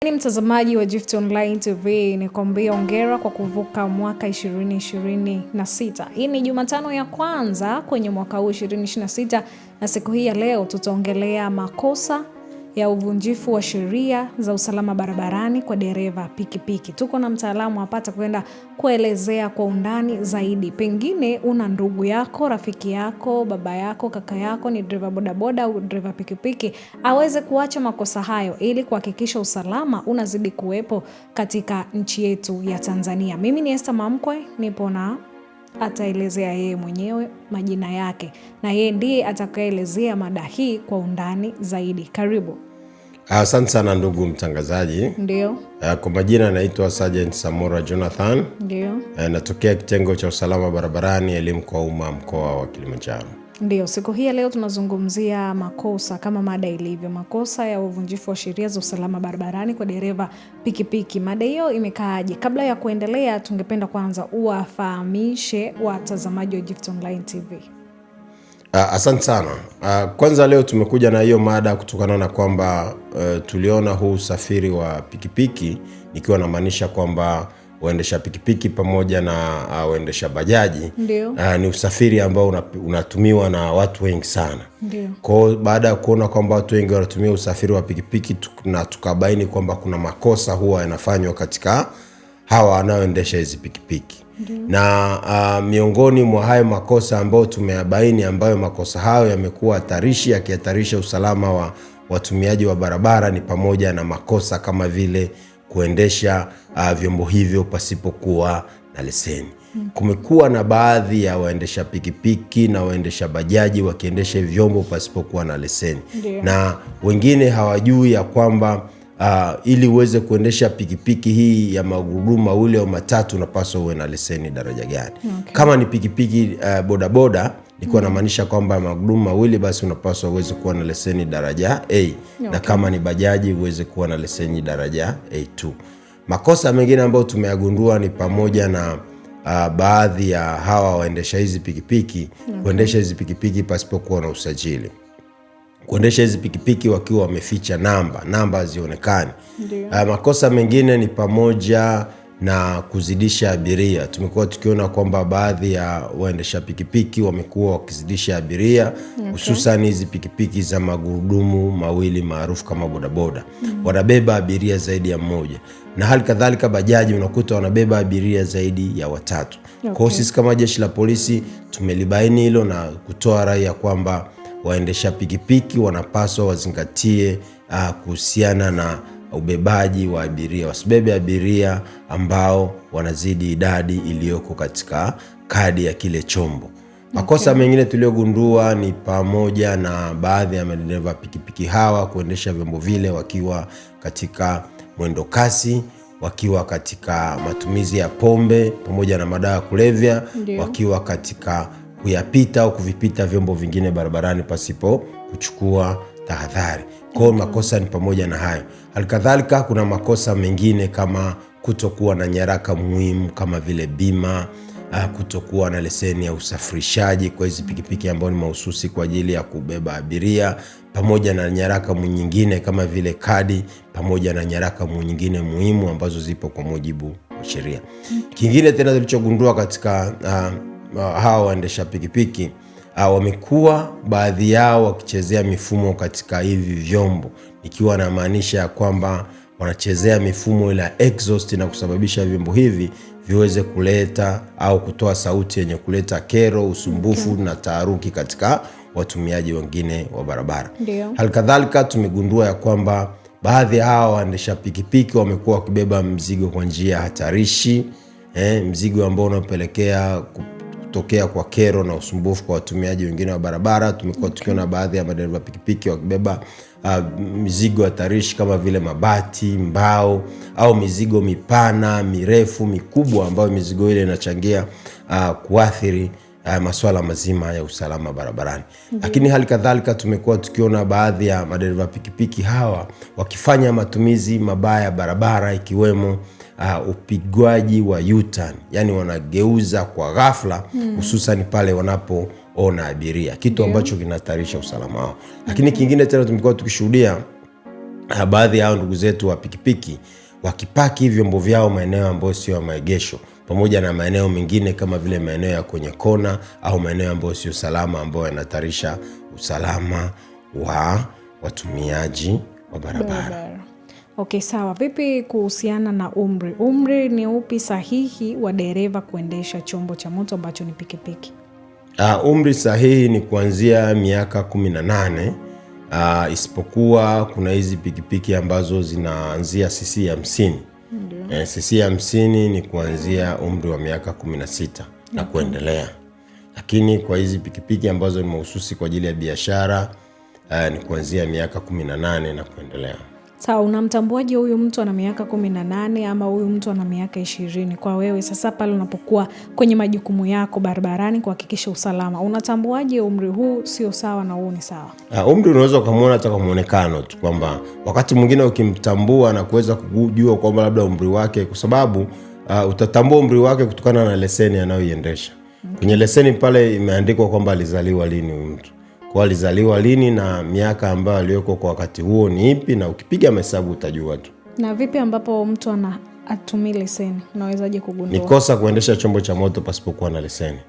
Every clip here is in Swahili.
Ni mtazamaji wa Gift Online TV, nikwambia hongera kwa kuvuka mwaka 2026. Hii ni Jumatano ya kwanza kwenye mwaka huu 2026, na siku hii ya leo tutaongelea makosa ya uvunjifu wa sheria za usalama barabarani kwa dereva pikipiki. Tuko na mtaalamu hapa kwenda kuelezea kwa undani zaidi. Pengine una ndugu yako, rafiki yako, baba yako, kaka yako ni dereva bodaboda au dereva pikipiki, aweze kuacha makosa hayo ili kuhakikisha usalama unazidi kuwepo katika nchi yetu ya Tanzania. Mimi ni Esther Mamkwe, nipo na ataelezea yeye mwenyewe majina yake, na yeye ndiye atakayeelezea mada hii kwa undani zaidi. Karibu. Asante sana ndugu mtangazaji. Ndio. Kwa majina naitwa Sergeant Samora Jonathan. Ndio. Natokea kitengo cha usalama barabarani, elimu kwa umma, mkoa wa Kilimanjaro. Ndio, siku hii leo tunazungumzia makosa kama mada ilivyo, makosa ya uvunjifu wa sheria za usalama barabarani kwa dereva pikipiki. Mada hiyo imekaaje? Kabla ya kuendelea, tungependa kwanza uwafahamishe watazamaji wa Gift Online TV. Asante sana. Kwanza leo tumekuja na hiyo mada kutokana na kwamba tuliona huu usafiri wa pikipiki, nikiwa namaanisha kwamba waendesha pikipiki pamoja na waendesha bajaji ni usafiri ambao unatumiwa na watu wengi sana. Kwa baada ya kuona kwamba watu wengi wanatumia usafiri wa pikipiki, na tukabaini kwamba kuna makosa huwa yanafanywa katika hawa wanaoendesha hizi pikipiki. Na miongoni mwa hayo makosa ambayo tumeyabaini, ambayo makosa hayo yamekuwa hatarishi, yakihatarisha usalama wa watumiaji wa barabara, ni pamoja na makosa kama vile kuendesha vyombo hivyo pasipokuwa na leseni. Kumekuwa na baadhi ya waendesha pikipiki na waendesha bajaji wakiendesha vyombo pasipokuwa na leseni. Na wengine hawajui ya kwamba ili uweze kuendesha pikipiki hii ya magurudumu mawili au matatu unapaswa uwe na leseni daraja gani. Kama ni pikipiki bodaboda, nilikuwa namaanisha kwamba magurudumu mawili, basi unapaswa uweze kuwa na leseni daraja A. Na kama ni bajaji uweze kuwa na leseni daraja A2. Makosa mengine ambayo tumeyagundua ni pamoja na baadhi ya hawa waendesha hizi pikipiki kuendesha hizi pikipiki pasipokuwa na usajili. Kuendesha hizi pikipiki wakiwa wameficha namba hazionekani. Makosa mengine ni pamoja na kuzidisha abiria. Tumekuwa tukiona kwamba baadhi ya waendesha pikipiki wamekuwa wakizidisha abiria, hususan hizi pikipiki za magurudumu mawili maarufu kama bodaboda. Wanabeba abiria zaidi ya mmoja, na hali kadhalika bajaji unakuta wanabeba abiria zaidi ya watatu. Kwa sisi kama jeshi la polisi tumelibaini hilo na kutoa rai ya kwamba waendesha pikipiki wanapaswa wazingatie kuhusiana na ubebaji wa abiria. Wasibebe abiria ambao wanazidi idadi iliyoko katika kadi ya kile chombo. Makosa mengine tuliyogundua ni pamoja na baadhi ya madereva pikipiki hawa kuendesha vyombo vile wakiwa katika mwendo kasi, wakiwa katika matumizi ya pombe pamoja na madawa ya kulevya, wakiwa katika kuyapita au kuvipita vyombo vingine barabarani pasipo kuchukua tahadhari. Kwa makosa ni pamoja na hayo. Halikadhalika kuna makosa mengine kama kutokuwa na nyaraka muhimu kama vile bima, kutokuwa na leseni ya usafirishaji kwa hizi pikipiki ambao ni mahususi kwa ajili ya kubeba abiria, pamoja na nyaraka nyingine kama vile kadi, pamoja na nyaraka nyingine muhimu ambazo zipo kwa mujibu wa sheria. Kingine tena tulichogundua katika hawa waendesha pikipiki, wamekuwa baadhi yao wakichezea mifumo katika hivi vyombo, ikiwa na maanisha kwamba wanachezea mifumo ila exhaust na kusababisha vyombo hivi viweze kuleta au kutoa sauti yenye kuleta kero, usumbufu na taharuki katika watumiaji wengine wa barabara. Halikadhalika tumegundua ya kwamba baadhi ya hawa waendesha pikipiki wamekuwa wakibeba mzigo kwa njia hatarishi, mzigo ambao unapelekea kutokea kwa kero na usumbufu kwa watumiaji wengine wa barabara. Tumekuwa tukiona baadhi ya madereva pikipiki wakibeba mizigo hatarishi kama vile mabati, mbao au mizigo mipana, mirefu, mikubwa, ambayo mizigo ile inachangia kuathiri masuala mazima ya usalama barabarani. Lakini hali kadhalika tumekuwa tukiona baadhi ya madereva pikipiki hawa wakifanya matumizi mabaya ya barabara, ikiwemo upigwaji wa U-turn, yani wanageuza kwa ghafla, hususan pale wanapoona abiria, kitu ambacho kinahatarisha usalama wao. Lakini kingine tena tumekuwa tukishuhudia baadhi ya ndugu zetu wa pikipiki wakipaki vyombo vyao maeneo ambayo sio ya maegesho, pamoja na maeneo mengine kama vile maeneo ya kwenye kona au maeneo ambayo sio salama, ambayo yanahatarisha usalama wa watumiaji wa barabara. Okay, sawa. Vipi kuhusiana na umri? Umri ni upi sahihi wa dereva kuendesha chombo cha moto ambacho ni pikipiki? Umri sahihi ni kuanzia miaka 18. Isipokuwa kuna hizi pikipiki ambazo zinaanzia cc 50. Cc 50 ni kuanzia umri wa miaka 16 na kuendelea. Lakini kwa hizi pikipiki ambazo ni mahususi kwa ajili ya biashara ni kuanzia miaka 18 na kuendelea. Sawa, unamtambuaje huyu mtu ana miaka 18 ama huyu mtu ana miaka 20? Kwa wewe sasa pale unapokuwa kwenye majukumu yako barabarani kuhakikisha usalama, unatambuaje umri huu sio sawa na huu ni sawa? Umri unaweza kumuona hata kwa muonekano tu, kwamba wakati mwingine ukimtambua na kuweza kujua kwamba labda umri wake, kwa sababu utatambua umri wake kutokana na leseni anayoiendesha. Kwenye leseni pale imeandikwa kwamba alizaliwa lini huyu mtu. Kwa alizaliwa lini na miaka ambayo aliyoko kwa wakati huo ni ipi, na ukipiga mahesabu utajua tu. Na vipi ambapo mtu anatumia leseni? Unawezaje kugundua? Ni kosa kuendesha chombo cha moto pasipokuwa na leseni.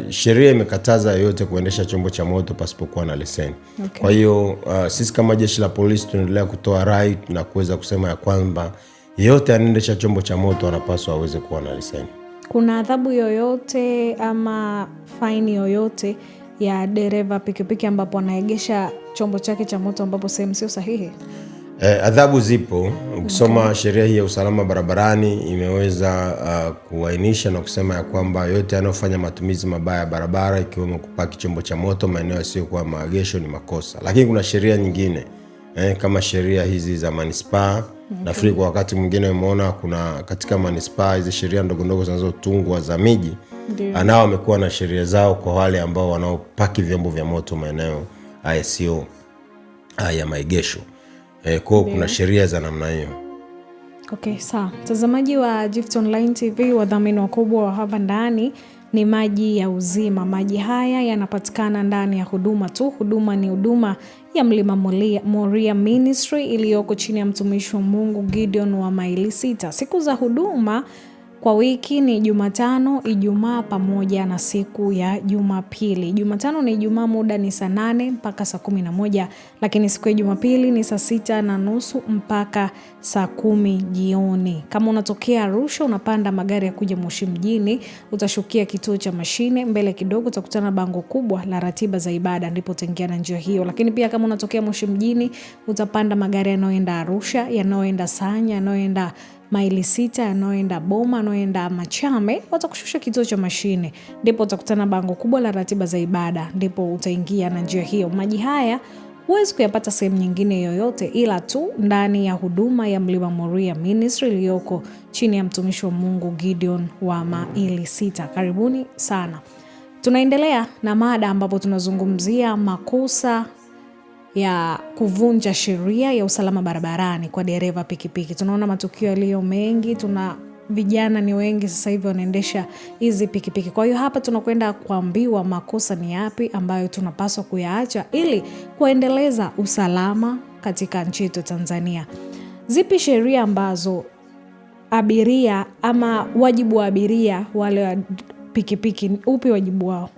Sheria imekataza yote kuendesha chombo cha moto pasipokuwa na leseni. Kwa hiyo sisi kama jeshi la polisi tunaendelea kutoa rai na kuweza kusema ya kwamba yeyote anaendesha chombo cha moto anapaswa aweze kuwa na leseni. Kuna adhabu yoyote ama faini yoyote ya dereva pikipiki ambapo anaegesha chombo chake cha moto ambapo sehemu sio sahihi? Adhabu zipo. Ukisoma sheria hii ya usalama barabarani imeweza kuainisha na kusema ya kwamba yote yanayofanya matumizi mabaya ya barabara, ikiwemo kupaki chombo cha moto maeneo yasiyokuwa maegesho, ni makosa. Lakini kuna sheria nyingine kama sheria hizi za manispaa. Nafikiri kwa wakati mwingine umeona kuna katika manispaa hizi sheria ndogo ndogo zinazotungwa za miji, nao wamekuwa na sheria zao kwa wale ambao wanaopaki vyombo vya moto maeneo yasiyo ya maegesho. Kwa kuna sheria za namna hiyo. Okay, sawa. Mtazamaji wa Gift Online TV, wadhamini wakubwa wa hapa ndani ni Maji ya Uzima. Maji haya yanapatikana ndani ya huduma tu. Huduma ni huduma ya Mlima Moria Ministry iliyoko chini ya mtumishi wa Mungu Gideon wa Maili Sita. Siku za huduma kwa wiki ni Jumatano, Ijumaa pamoja na siku ya Jumapili. Jumatano ni Ijumaa, muda ni saa 8 mpaka saa 11, lakini siku ya Jumapili ni saa 6:30 mpaka saa 10 jioni. Kama unatokea Arusha unapanda magari ya kuja Moshi mjini, utashukia kituo cha mashine, mbele kidogo utakutana bango kubwa la ratiba za ibada, ndipo utaingia na njia hiyo. Lakini pia kama unatokea Moshi mjini utapanda magari yanayoenda Arusha, yanayoenda Sanya, yanayoenda Maili Sita, yanayoenda Boma, yanayoenda Machame, watakushusha kituo cha mashine, ndipo utakutana bango kubwa la ratiba za ibada, ndipo utaingia na njia hiyo. Maji haya huwezi kuyapata sehemu nyingine yoyote ila tu ndani ya huduma ya Mlima Moria Ministry iliyoko chini ya mtumishi wa Mungu Gideon wa Maili Sita. Karibuni sana. Tunaendelea na mada ambapo tunazungumzia makosa ya kuvunja sheria ya usalama barabarani kwa dereva pikipiki. Tunaona matukio yaliyo mengi, vijana ni wengi sasa hivi wanaendesha hizi pikipiki. Kwa hiyo hapa tunakwenda kuambiwa makosa ni yapi ambayo tunapaswa kuyaacha ili kuendeleza usalama katika nchi yetu Tanzania. Zipi sheria ambazo abiria ama wajibu wa abiria wale wa pikipiki, upi wajibu wao?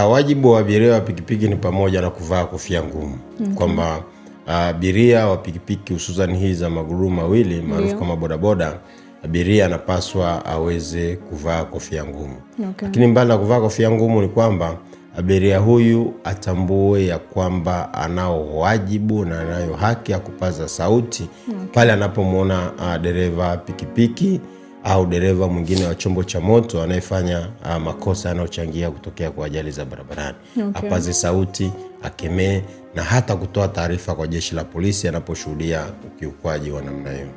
Wajibu wa abiria wa pikipiki ni pamoja na kuvaa kofia ngumu. Kwamba abiria wa pikipiki hususan hii za magurudumu mawili maarufu kama bodaboda, abiria anapaswa aweze kuvaa kofia ngumu. Lakini mbali na kuvaa kofia ngumu ni kwamba abiria huyu atambue ya kwamba anao wajibu na anayo haki ya kupaza sauti pale anapomwona dereva pikipiki au dereva mwingine wa chombo cha moto anayefanya makosa yanayochangia kutokea kwa ajali za barabarani. Apaze sauti, akemee na hata kutoa taarifa kwa jeshi la polisi anaposhuhudia ukiukwaji wa namna hiyo.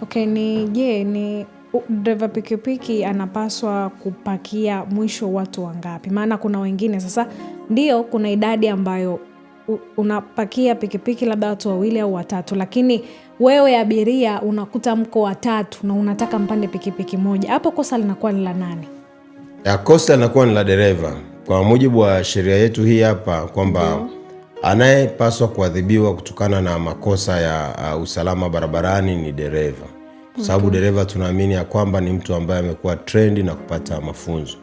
Okay, ni dereva pikipiki anapaswa kupakia mwisho watu wangapi? Maana kuna wengine sasa, ndio kuna idadi ambayo unapakia pikipiki labda watu 2 au 3, lakini wewe abiria unakuta mko 3 na unataka mpande pikipiki moja. Hapo kosa linakuwa ni la nani? Kosa linakuwa ni la dereva. Kwa mujibu wa sheria yetu hii hapa kwamba Anayepaswa kuadhibiwa kutokana na makosa ya usalama barabarani ni dereva, kwa sababu dereva tunaamini ya kwamba ni mtu ambaye amekuwa trendi na kupata mafunzo.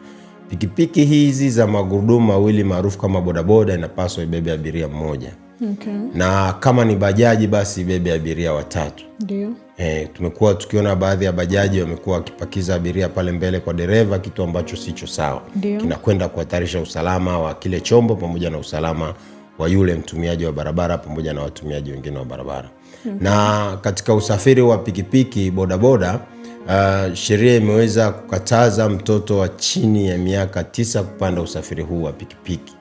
Pikipiki hizi za magurudumu mawili maarufu kama bodaboda inapaswa ibebe abiria mmoja. Na kama ni bajaji basi ibebe abiria watatu. Ndio. Tumekuwa tukiona baadhi ya bajaji wamekuwa wakipakiza abiria pale mbele kwa dereva, kitu ambacho sicho sawa. Kinakwenda kuhatarisha usalama wa kile chombo pamoja na usalama wa yule mtumiaji wa barabara pamoja na watumiaji wengine wa barabara. Na katika usafiri wa pikipiki bodaboda, sheria imeweza kukataza mtoto wa chini ya miaka 9 kupanda usafiri huu wa pikipiki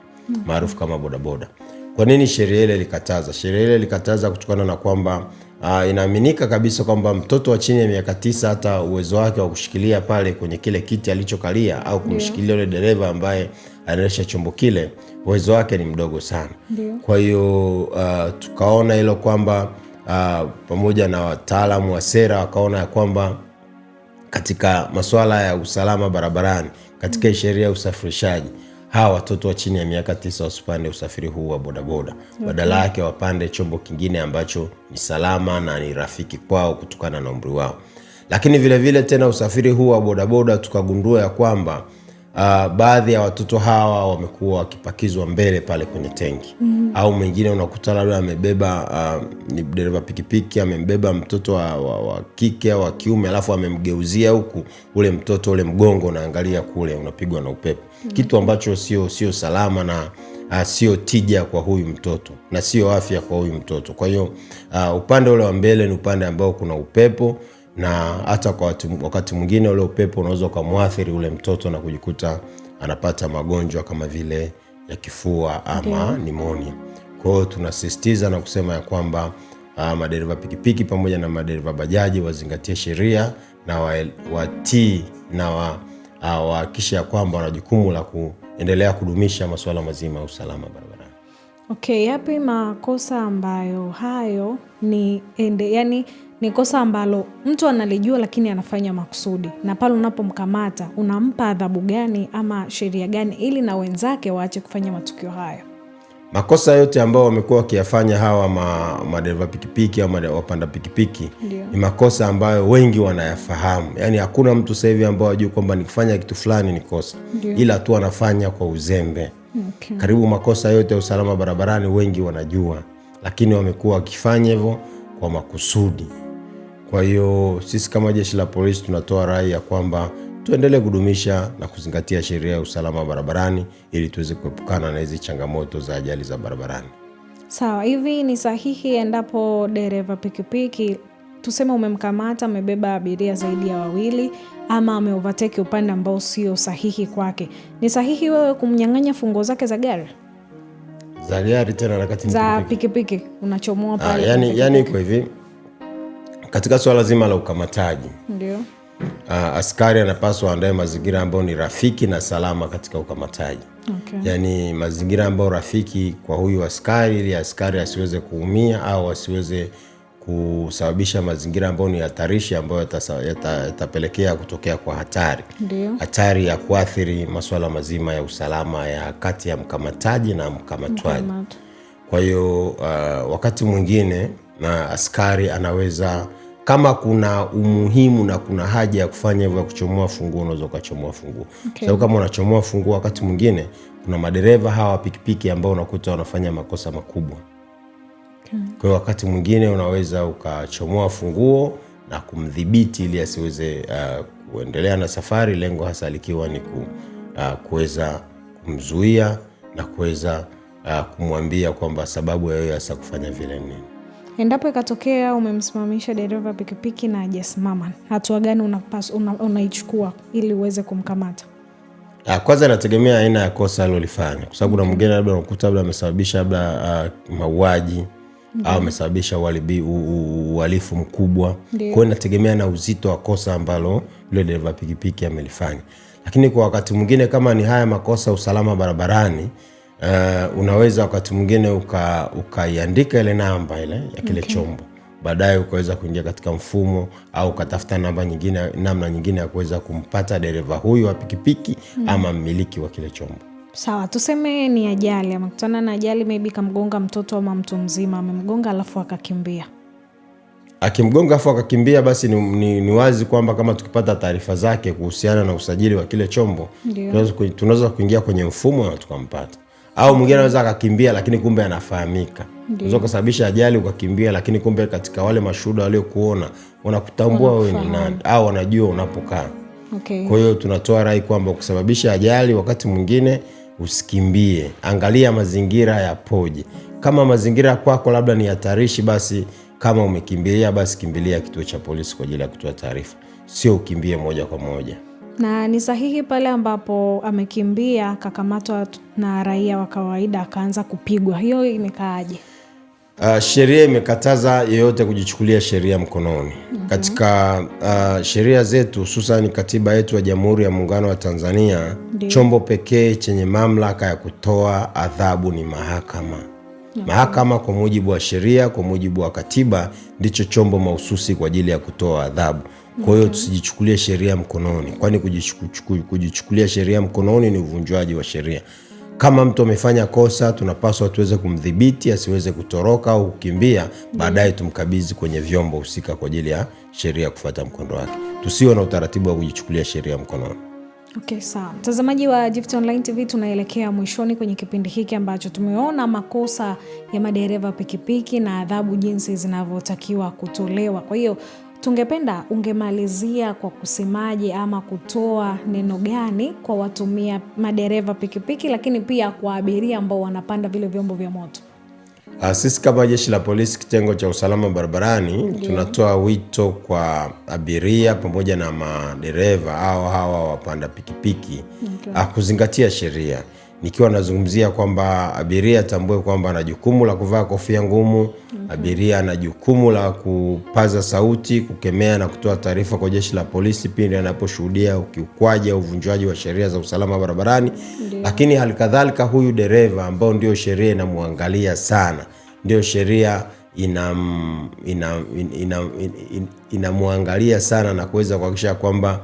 maarufu kama bodaboda. Kwa nini sheria ile ilikataza? Sheria ile ilikataza kutokana na kwamba inaaminika kabisa kwamba mtoto wa chini ya miaka 9 hata uwezo wake wa kushikilia pale kwenye kile kiti alichokalia au kumshikilia yule dereva ambaye anaendesha chombo kile, uwezo wake ni mdogo sana. Kwa hiyo tukaona hilo kwamba pamoja na wataalamu wa sera wakaona ya kwamba katika masuala ya usalama barabarani, katika sheria ya usafirishaji, hawa watoto wa chini ya miaka 9 wasipande usafiri huu wa bodaboda. Badala yake wapande chombo kingine ambacho ni salama na ni rafiki kwao kutokana na umri wao. Lakini vile vile tena usafiri huu wa bodaboda tukagundua ya kwamba baadhi ya watoto hawa wamekuwa wakipakizwa mbele pale kwenye tenki. Au mwingine unakuta labda amebeba ni dereva pikipiki amembeba mtoto wa kike au wa kiume, alafu amemgeuzia huku ule mtoto ule mgongo unaangalia kule unapigwa na upepo. Kitu ambacho sio salama na sio tija kwa huyu mtoto na sio afya kwa huyu mtoto. Kwa hiyo upande ule wa mbele ni upande ambao kuna upepo, na hata kwa wakati mwingine ule upepo unaweza kumwathiri ule mtoto na kujikuta anapata magonjwa kama vile ya kifua ama pneumonia. Kwa hiyo tunasisitiza na kusema ya kwamba madereva pikipiki pamoja na madereva bajaji wazingatie sheria na watii na wahakikishe ya kwamba wana jukumu la kuendelea kudumisha masuala mazima ya usalama barabarani. Yapi makosa ambayo hayo ni kosa ambalo mtu analijua lakini anafanya makusudi, na pale unapomkamata unampa adhabu gani ama sheria gani ili na wenzake waache kufanya matukio hayo? Makosa yote ambao wamekuwa wakiyafanya hawa madereva pikipiki au wapanda pikipiki ni makosa ambayo wengi wanayafahamu. Yaani hakuna mtu sasa hivi ambao hajui kwamba nikifanya kitu fulani ni kosa, ila tu anafanya kwa uzembe. Karibu makosa yote ya usalama barabarani wengi wanajua, lakini wamekuwa wakifanya hivyo kwa makusudi. Kwa hiyo sisi kama jeshi la polisi tunatoa rai ya kwamba tuendelee kudumisha na kuzingatia sheria ya usalama barabarani ili tuweze kuepukana na hizi changamoto za ajali za barabarani. Sawa, hivi ni sahihi endapo dereva pikipiki tuseme umemkamata amebeba abiria zaidi ya 2 ama ameovertake upande ambao sio sahihi kwake, ni sahihi wewe kumnyang'anya funguo zake za gari? Za gari tena wakati za pikipiki unachomoa pale. Yani iko hivi, katika swala zima la ukamataji, askari anapaswa andae mazingira ambayo ni rafiki na salama katika ukamataji. Yani mazingira ambayo rafiki kwa huyu askari ili askari asiweze kuumia au asiweze kusababisha mazingira ambayo ni hatarishi ambayo yatapelekea kutokea kwa hatari ya kuathiri masuala mazima ya usalama ya kati ya mkamataji na mkamatwaji. Kwa hiyo wakati mwingine na askari anaweza, kama kuna umuhimu na kuna haja ya kufanya hivyo, kuchomoa funguo, unaweza kuchomoa funguo. Sababu kama unachomoa funguo, wakati mwingine kuna madereva hawa pikipiki ambao unakuta wanafanya makosa makubwa. Kwa hiyo wakati mwingine unaweza ukachomoa funguo na kumdhibiti ili asiweze kuendelea na safari, lengo hasa likiwa ni kuweza kumzuia na kuweza kumwambia kwamba sababu ya yeye hasa kufanya vile nini. Endapo ikatokea umemsimamisha dereva pikipiki na hajasimama, hatua gani unaichukua ili uweze kumkamata? Kwanza inategemea aina ya kosa alilofanya, kwa sababu na mwingine labda unakuta labda amesababisha labda mauaji au amesababisha uhalifu mkubwa. Kwa hiyo inategemea na uzito wa kosa ambalo yule dereva pikipiki amelifanya. Lakini kwa wakati mwingine kama ni haya makosa usalama barabarani, unaweza wakati mwingine ukaiandika ile namba ile ya kile chombo, baadaye ukaweza kuingia katika mfumo au ukatafuta namna nyingine ya kuweza kumpata dereva huyu wa pikipiki ama mmiliki wa kile chombo. Sawa, tuseme ni ajali, amekutana na ajali, maybe kamgonga mtoto ama mtu mzima, amemgonga alafu akakimbia. Akimgonga afu akakimbia, basi ni wazi kwamba kama tukipata taarifa zake kuhusiana na usajili wa kile chombo, tunaweza kuingia kwenye mfumo na tukampata. Au mwingine anaweza akakimbia lakini kumbe anafahamika. Unaweza kusababisha ajali ukakimbia, lakini kumbe katika wale mashuhuda waliokuona wanakutambua wewe ni nani au wanajua unapokaa. Okay. Kwa hiyo tunatoa rai kwamba kusababisha ajali wakati mwingine usikimbie. Angalia mazingira yapoje. Kama mazingira kwako labda ni hatarishi, basi kama umekimbilia, basi kimbilia kituo cha polisi kwa ajili ya kutoa taarifa. Sio ukimbie moja kwa moja. Na ni sahihi pale ambapo amekimbia akakamatwa na raia wa kawaida akaanza kupigwa, hiyo imekaaje? Sheria imekataza yeyote kujichukulia sheria mkononi. Katika sheria zetu, hususan katiba yetu ya Jamhuri ya Muungano wa Tanzania, chombo pekee chenye mamlaka ya kutoa adhabu ni mahakama. Mahakama kwa mujibu wa sheria, kwa mujibu wa katiba, ndicho chombo mahususi kwa ajili ya kutoa adhabu. Kwa hiyo tusijichukulie sheria mkononi, kwani kujichukulia sheria mkononi ni uvunjwaji wa sheria. Kama mtu amefanya kosa, tunapaswa tuweze kumdhibiti asiweze kutoroka au kukimbia, baadaye tumkabidhi kwenye vyombo husika kwa ajili ya sheria kufuata mkondo wake. Tusiwe na utaratibu wa kujichukulia sheria mkononi. Okay, sawa. Mtazamaji wa Gift Online TV, tunaelekea mwishoni kwenye kipindi hiki ambacho tumeona makosa ya madereva pikipiki na adhabu jinsi zinavyotakiwa kutolewa. Kwa hiyo tungependa ungemalizia kwa kusemaje ama kutoa neno gani kwa watumia madereva pikipiki, lakini pia kwa abiria ambao wanapanda vile vyombo vya moto? Sisi kama Jeshi la Polisi kitengo cha usalama barabarani tunatoa wito kwa abiria pamoja na madereva au hawa wapanda pikipiki kuzingatia sheria. Nikiwa nazungumzia kwamba abiria tambue kwamba ana jukumu la kuvaa kofia ngumu. Abiria ana jukumu la kupaza sauti, kukemea na kutoa taarifa kwa Jeshi la Polisi pindi anaposhuhudia ukiukwaji au uvunjwaji wa sheria za usalama barabarani. Lakini halikadhalika huyu dereva ambao ndio sheria inamwangalia sana, ndio sheria inamwangalia sana na kuweza kuhakikisha kwamba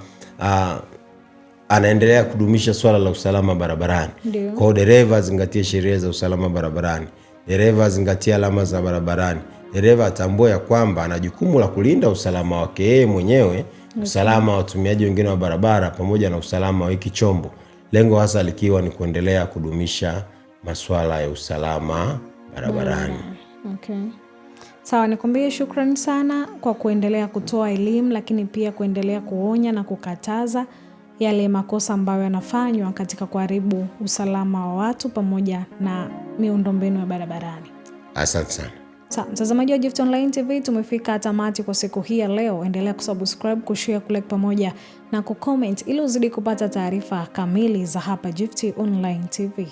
anaendelea kudumisha swala la usalama barabarani. Kwa dereva zingatie sheria za usalama barabarani. Dereva zingatia alama za barabarani. Dereva atambue ya kwamba ana jukumu la kulinda usalama wake yeye mwenyewe, usalama wa watumiaji wengine wa barabara pamoja na usalama wa hiki chombo. Lengo hasa likiwa ni kuendelea kudumisha masuala ya usalama barabarani. Okay. Sawa, nikwambie shukrani sana kwa kuendelea kutoa elimu, lakini pia kuendelea kuonya na kukataza yale makosa ambayo yanafanywa katika kuharibu usalama wa watu pamoja na miundombinu ya barabarani. Asante sana. Sawa, mtazamaji wa Gift Online TV, tumefika tamati kwa siku hii ya leo. Endelea kusubscribe, kushare, kulike pamoja na kucomment ili uzidi kupata taarifa kamili za hapa Gift Online TV.